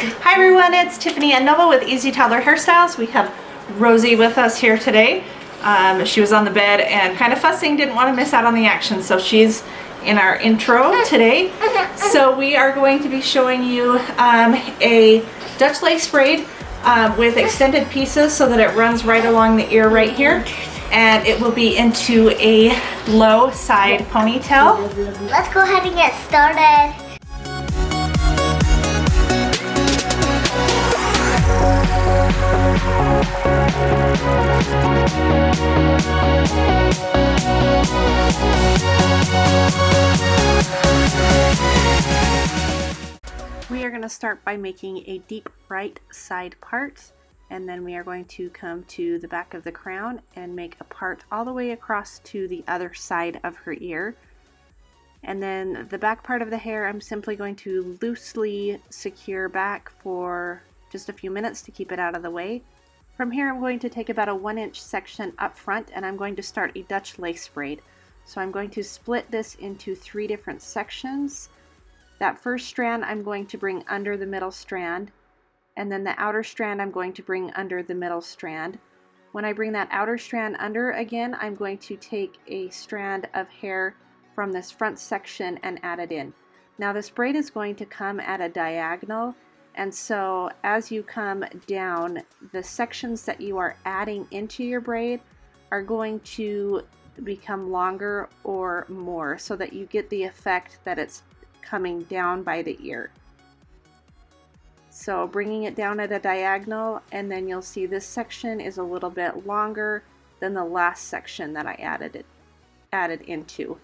Hi everyone, it's Tiffany and Nova with Easy Toddler Hairstyles. We have Rosie with us here today. She was on the bed and kind of fussing, didn't want to miss out on the action, so she's in our intro today. So we are going to be showing you a Dutch lace braid with extended pieces so that it runs right along the ear right here. And it will be into a low side ponytail. Let's go ahead and get started. We are going to start by making a deep right side part, and then we are going to come to the back of the crown and make a part all the way across to the other side of her ear. And then the back part of the hair I'm simply going to loosely secure back for just a few minutes to keep it out of the way. From here I'm going to take about a 1-inch section up front and I'm going to start a Dutch lace braid. So I'm going to split this into 3 different sections. That first strand I'm going to bring under the middle strand, and then the outer strand I'm going to bring under the middle strand. When I bring that outer strand under again, I'm going to take a strand of hair from this front section and add it in. Now this braid is going to come at a diagonal, and so as you come down, the sections that you are adding into your braid are going to become longer or more so that you get the effect that it's coming down by the ear. So bringing it down at a diagonal, and then you'll see this section is a little bit longer than the last section that I added into.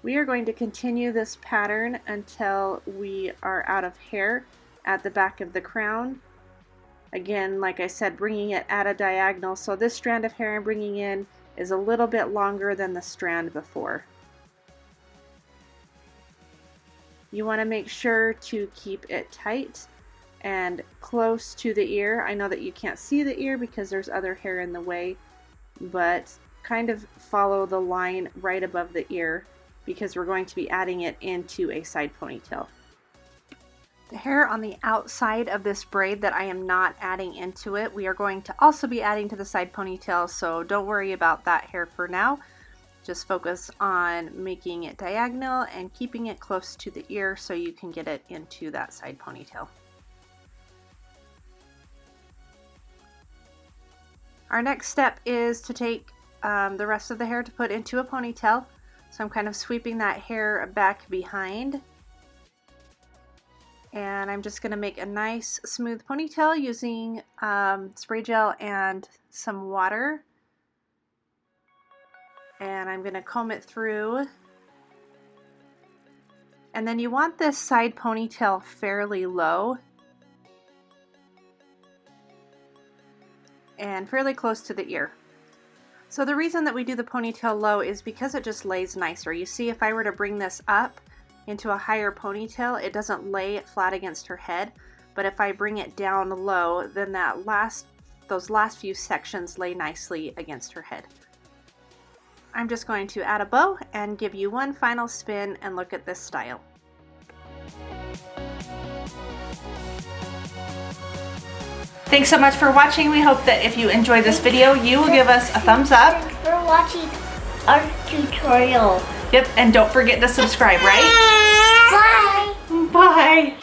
We are going to continue this pattern until we are out of hair at the back of the crown. Again, like I said, bringing it at a diagonal, so this strand of hair I'm bringing in is a little bit longer than the strand before. You want to make sure to keep it tight and close to the ear. I know that you can't see the ear because there's other hair in the way, but kind of follow the line right above the ear because we're going to be adding it into a side ponytail. The hair on the outside of this braid that I am not adding into it, we are going to also be adding to the side ponytail, so don't worry about that hair for now. Just focus on making it diagonal and keeping it close to the ear so you can get it into that side ponytail. Our next step is to take the rest of the hair to put into a ponytail. So I'm kind of sweeping that hair back behind. And I'm just going to make a nice smooth ponytail using spray gel and some water. And I'm going to comb it through. And then you want this side ponytail fairly low and fairly close to the ear. So the reason that we do the ponytail low is because it just lays nicer. You see, if I were to bring this up into a higher ponytail, it doesn't lay flat against her head, but if I bring it down low, then those last few sections lay nicely against her head. I'm just going to add a bow and give you one final spin and look at this style. Thanks so much for watching. We hope that if you enjoyed this video, you will give us a thumbs up. Thanks for watching our tutorial. Yep, and don't forget to subscribe, right? Bye! Bye!